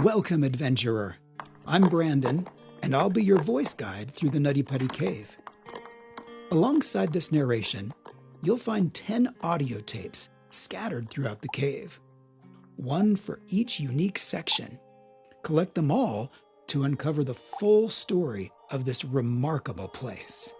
Welcome, adventurer. I'm Brandon, and I'll be your voice guide through the Nutty Putty Cave. Alongside this narration, you'll find 10 audio tapes scattered throughout the cave, one for each unique section. Collect them all to uncover the full story of this remarkable place.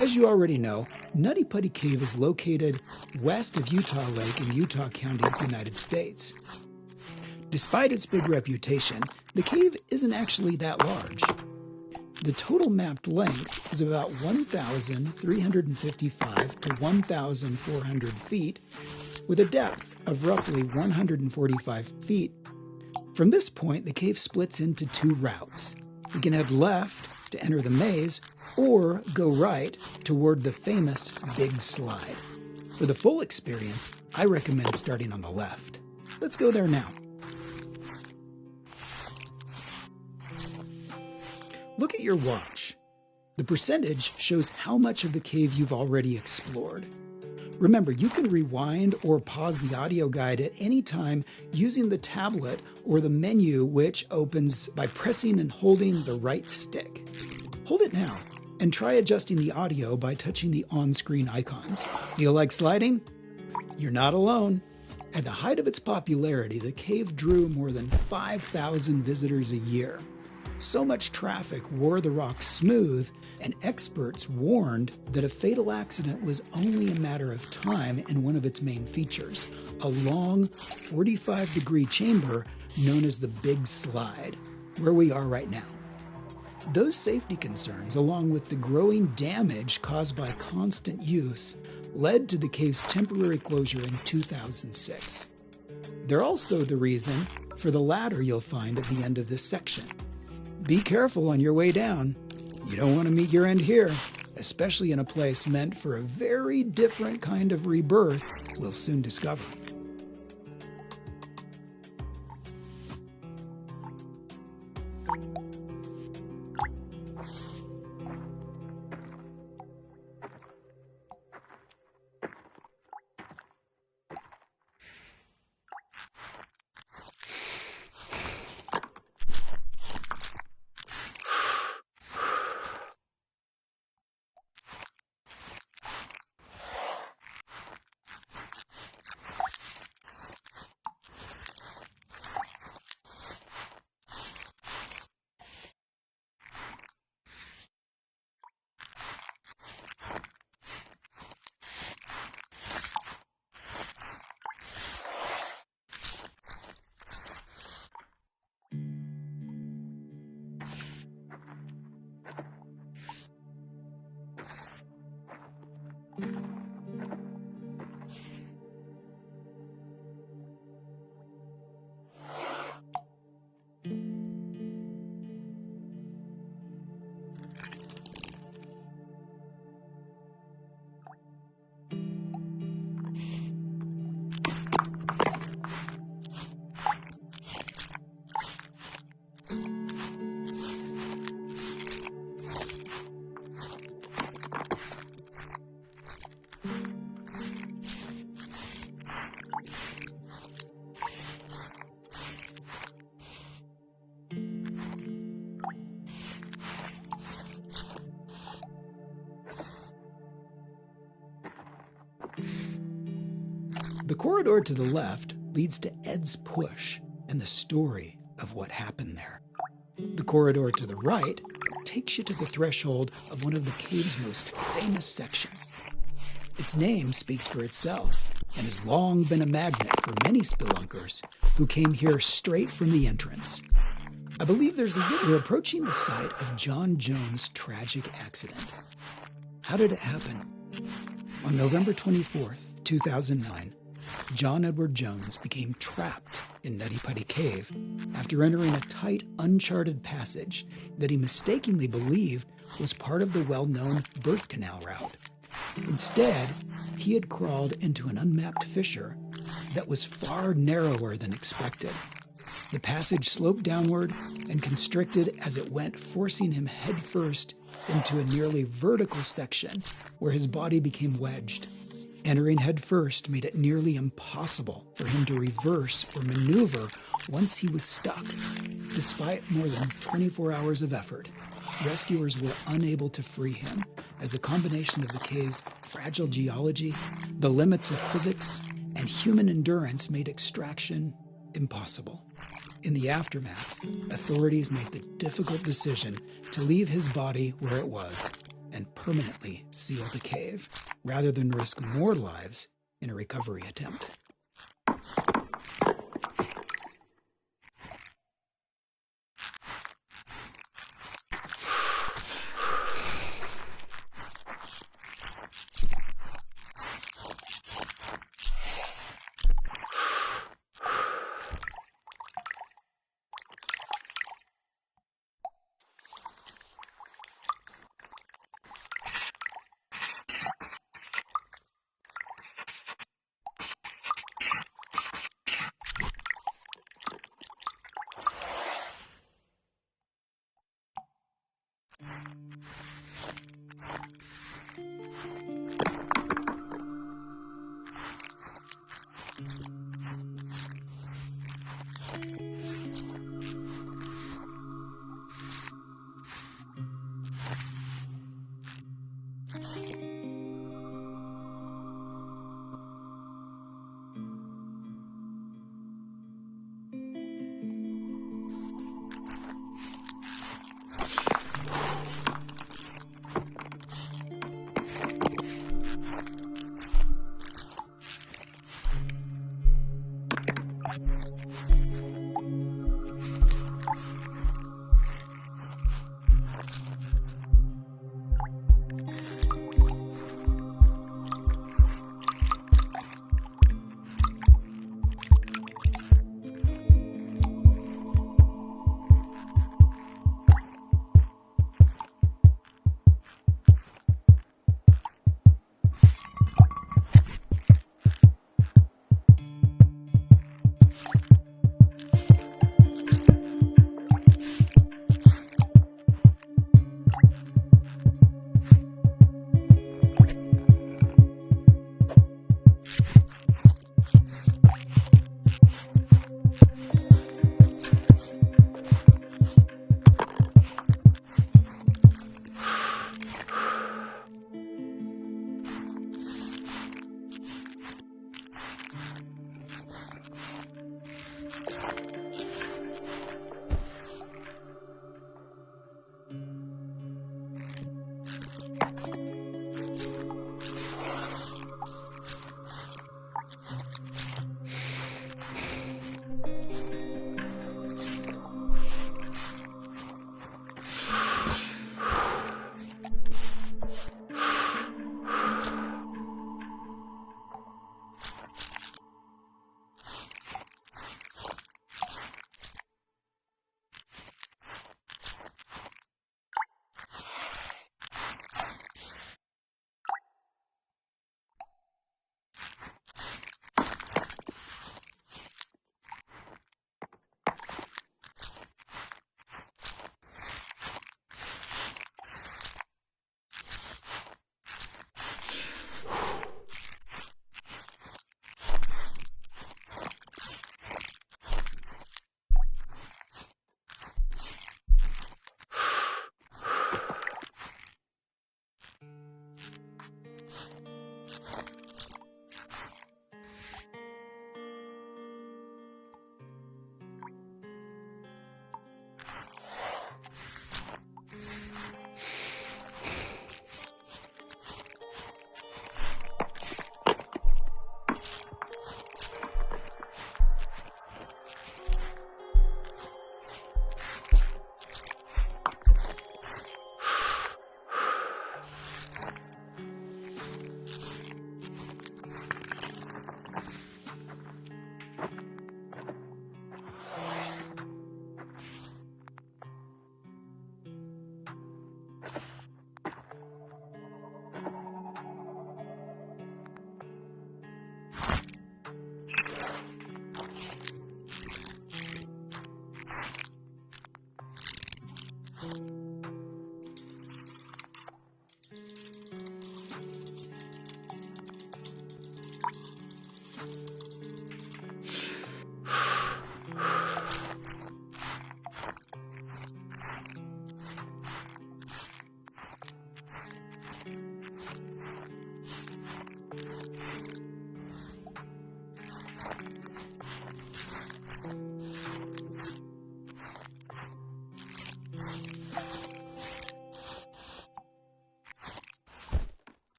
As you already know, Nutty Putty Cave is located west of Utah Lake in Utah County, United States. Despite its big reputation, the cave isn't actually that large. The total mapped length is about 1,355 to 1,400 feet, with a depth of roughly 145 feet. From this point, the cave splits into two routes. You can head left to enter the maze, or go right toward the famous Big Slide. For the full experience, I recommend starting on the left. Let's go there now. Look at your watch. The percentage shows how much of the cave you've already explored. Remember, you can rewind or pause the audio guide at any time using the tablet or the menu, which opens by pressing and holding the right stick. Hold it now and try adjusting the audio by touching the on-screen icons. Feel like sliding? You're not alone. At the height of its popularity, the cave drew more than 5,000 visitors a year. So much traffic wore the rock smooth, and experts warned that a fatal accident was only a matter of time in one of its main features, a long 45-degree chamber known as the Big Slide, where we are right now. Those safety concerns, along with the growing damage caused by constant use, led to the cave's temporary closure in 2006. They're also the reason for the ladder you'll find at the end of this section. Be careful on your way down. You don't want to meet your end here, especially in a place meant for a very different kind of rebirth we'll soon discover. The corridor to the left leads to Ed's Push and the story of what happened there. The corridor to the right takes you to the threshold of one of the cave's most famous sections. Its name speaks for itself and has long been a magnet for many spelunkers who came here straight from the entrance. I believe we're approaching the site of John Jones' tragic accident. How did it happen? On November 24th, 2009, John Edward Jones became trapped in Nutty Putty Cave after entering a tight, uncharted passage that he mistakenly believed was part of the well-known birth canal route. Instead, he had crawled into an unmapped fissure that was far narrower than expected. The passage sloped downward and constricted as it went, forcing him headfirst into a nearly vertical section where his body became wedged. Entering headfirst made it nearly impossible for him to reverse or maneuver once he was stuck. Despite more than 24 hours of effort, rescuers were unable to free him, as the combination of the cave's fragile geology, the limits of physics, and human endurance made extraction impossible. In the aftermath, authorities made the difficult decision to leave his body where it was and permanently seal the cave, rather than risk more lives in a recovery attempt.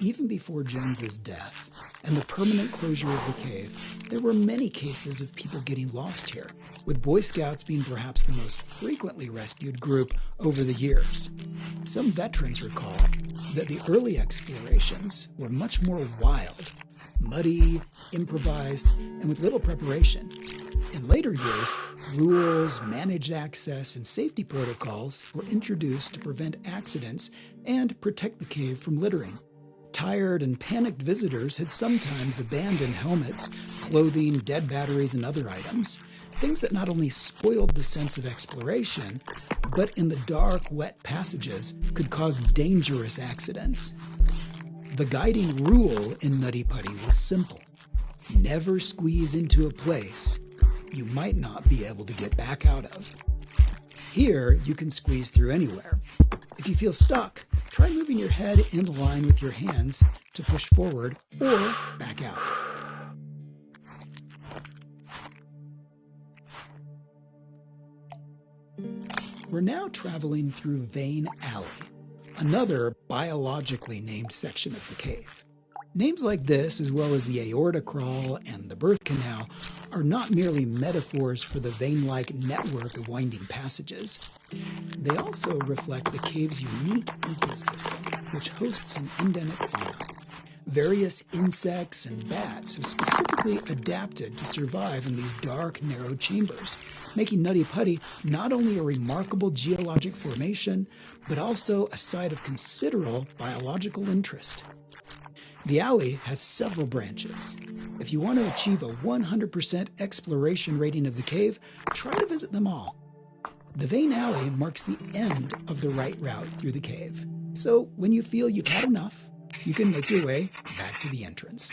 Even before Jones's death and the permanent closure of the cave, there were many cases of people getting lost here, with Boy Scouts being perhaps the most frequently rescued group over the years. Some veterans recall that the early explorations were much more wild, muddy, improvised, and with little preparation. In later years, rules, managed access, and safety protocols were introduced to prevent accidents and protect the cave from littering. Tired and panicked visitors had sometimes abandoned helmets, clothing, dead batteries, and other items, things that not only spoiled the sense of exploration, but in the dark, wet passages could cause dangerous accidents. The guiding rule in Nutty Putty was simple. Never squeeze into a place you might not be able to get back out of. Here, you can squeeze through anywhere. If you feel stuck, try moving your head in line with your hands to push forward or back out. We're now traveling through Vein Alley, another biologically named section of the cave. Names like this, as well as the aorta crawl and the birth canal, are not merely metaphors for the vein-like network of winding passages. They also reflect the cave's unique ecosystem, which hosts an endemic fauna. Various insects and bats have specifically adapted to survive in these dark, narrow chambers, making Nutty Putty not only a remarkable geologic formation, but also a site of considerable biological interest. The alley has several branches. If you want to achieve a 100% exploration rating of the cave, try to visit them all. The Vein Alley marks the end of the right route through the cave. So when you feel you've had enough, you can make your way back to the entrance.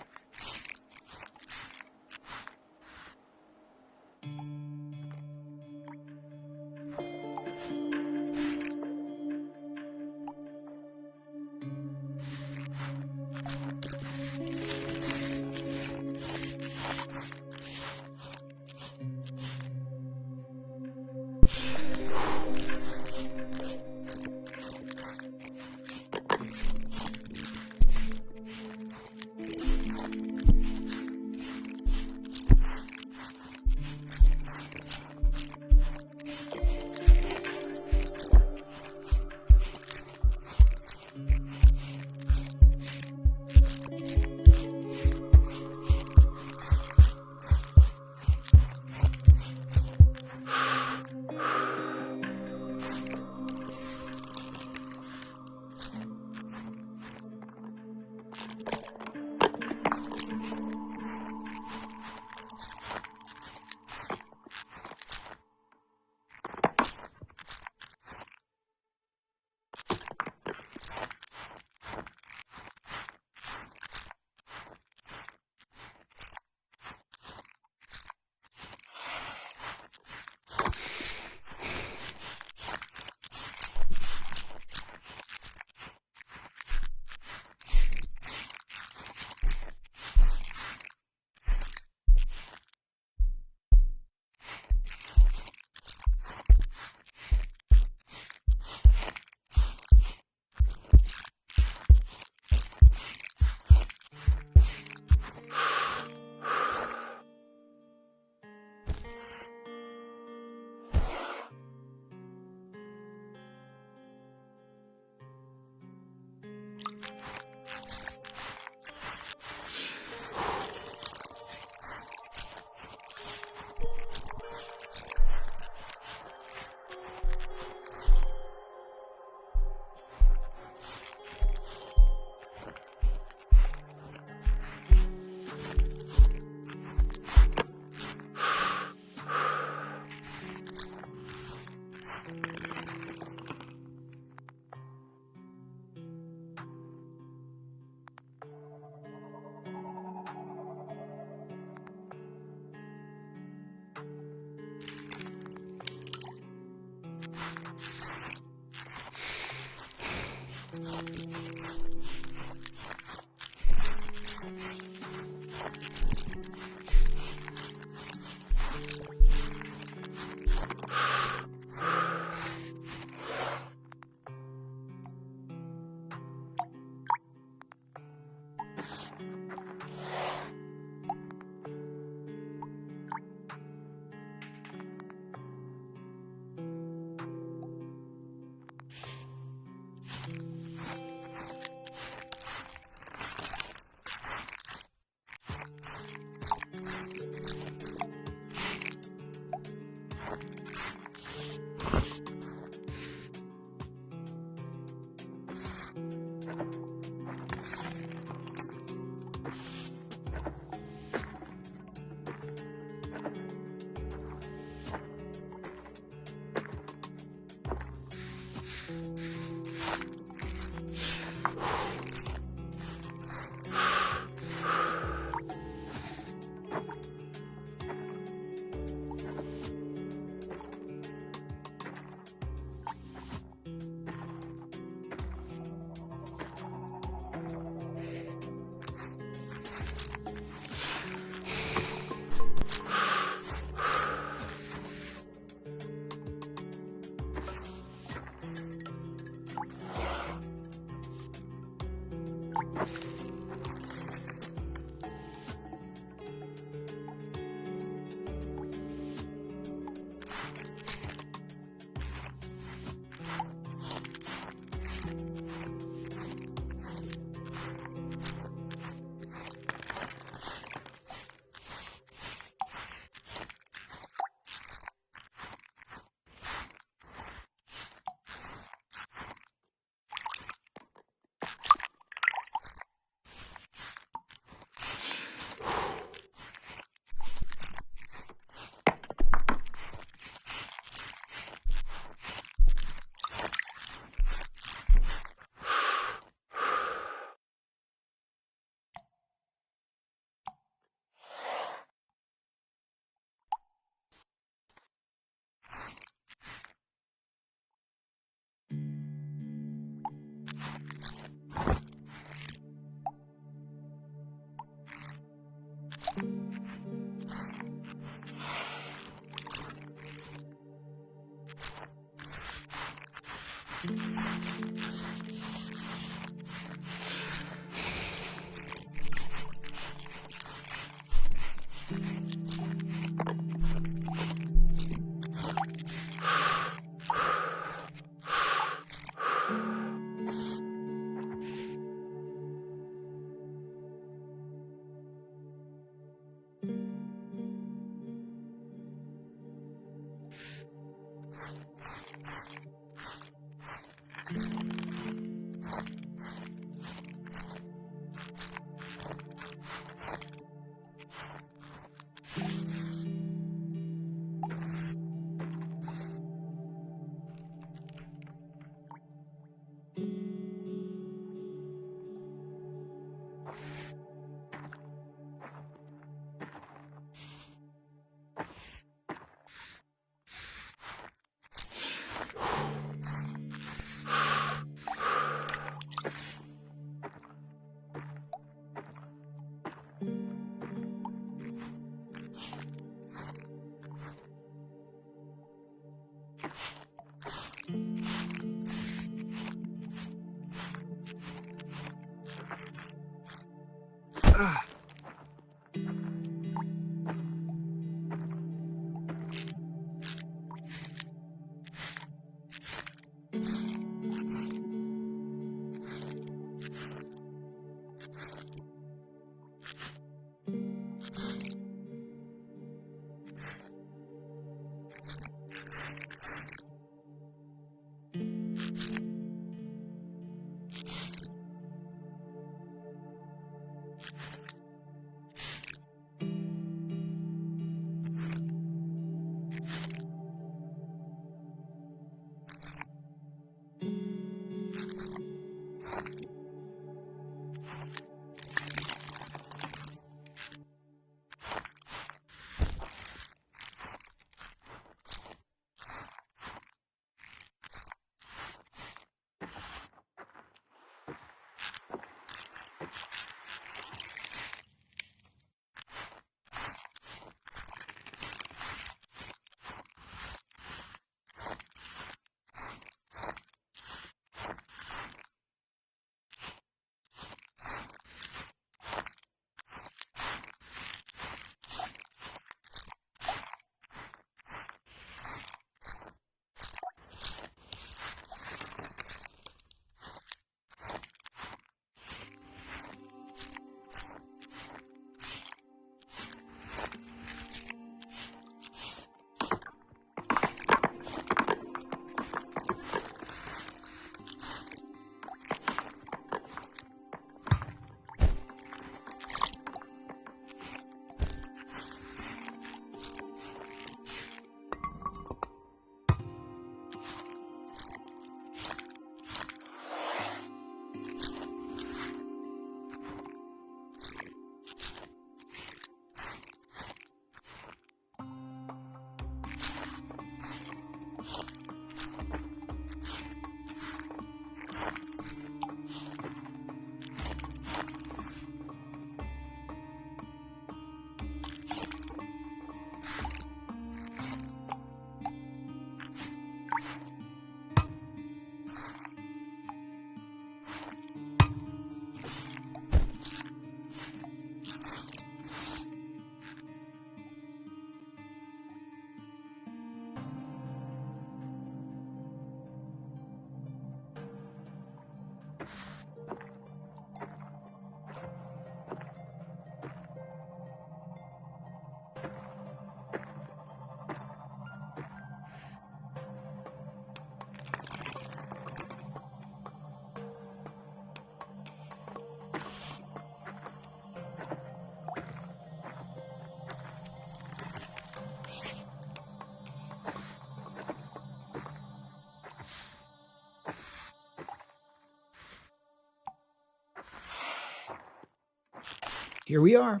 Here we are.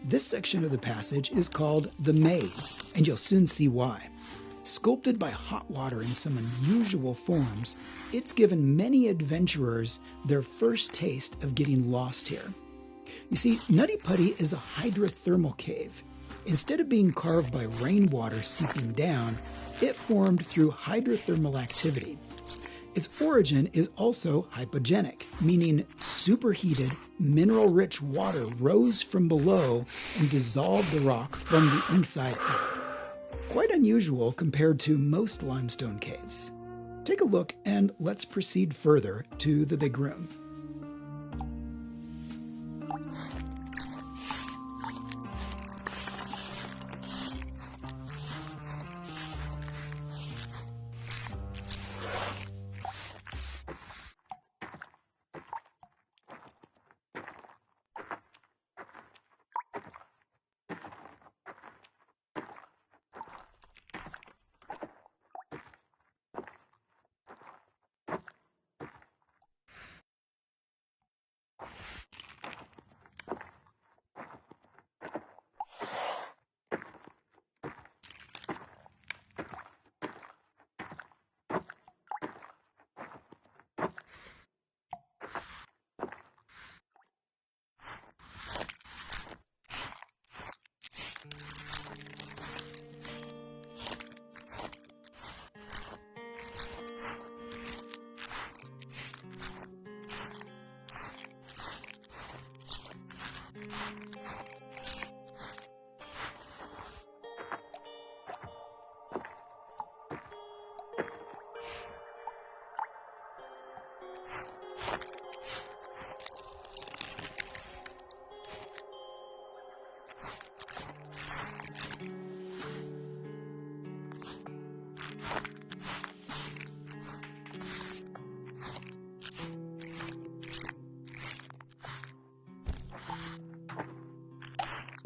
This section of the passage is called the maze, and you'll soon see why. Sculpted by hot water in some unusual forms, it's given many adventurers their first taste of getting lost here. You see, Nutty Putty is a hydrothermal cave. Instead of being carved by rainwater seeping down, it formed through hydrothermal activity. Its origin is also hypogenic, meaning superheated, mineral-rich water rose from below and dissolved the rock from the inside out. Quite unusual compared to most limestone caves. Take a look and let's proceed further to the big room.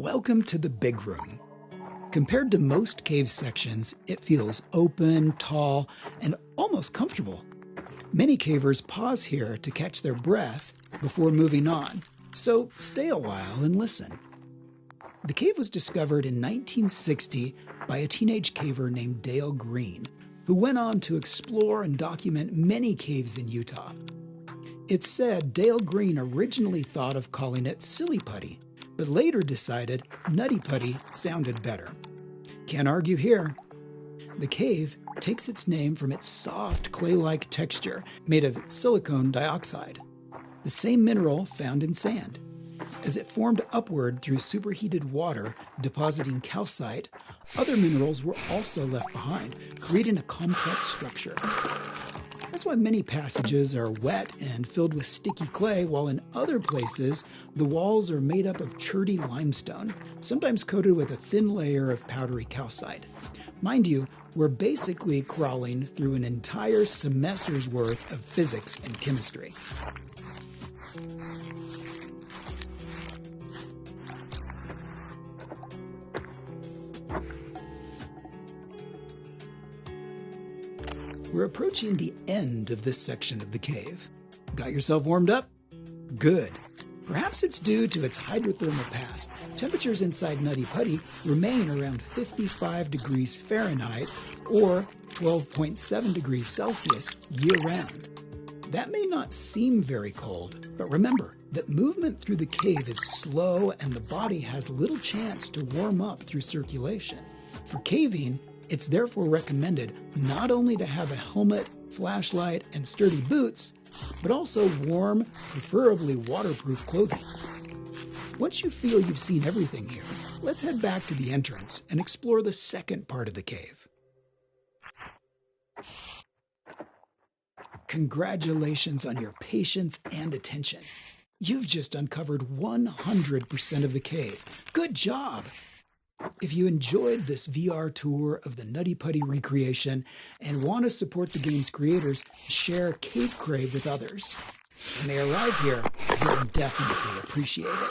Welcome to the big room. Compared to most cave sections, it feels open, tall, and almost comfortable. Many cavers pause here to catch their breath before moving on, so stay a while and listen. The cave was discovered in 1960 by a teenage caver named Dale Green, who went on to explore and document many caves in Utah. It's said Dale Green originally thought of calling it Silly Putty, but later decided Nutty Putty sounded better. Can't argue here. The cave takes its name from its soft clay-like texture made of silicon dioxide, the same mineral found in sand. As it formed upward through superheated water depositing calcite, other minerals were also left behind, creating a complex structure. That's why many passages are wet and filled with sticky clay, while in other places, the walls are made up of cherty limestone, sometimes coated with a thin layer of powdery calcite. Mind you, we're basically crawling through an entire semester's worth of physics and chemistry. We're approaching the end of this section of the cave. Got yourself warmed up? Good. Perhaps it's due to its hydrothermal past. Temperatures inside Nutty Putty remain around 55 degrees Fahrenheit or 12.7 degrees Celsius year-round. That may not seem very cold, but remember that movement through the cave is slow and the body has little chance to warm up through circulation. For caving, it's therefore recommended not only to have a helmet, flashlight, and sturdy boots, but also warm, preferably waterproof clothing. Once you feel you've seen everything here, let's head back to the entrance and explore the second part of the cave. Congratulations on your patience and attention. You've just uncovered 100% of the cave. Good job! If you enjoyed this VR tour of the Nutty Putty recreation and want to support the game's creators, share Cave Crave with others. When they arrive here, they'll definitely appreciate it.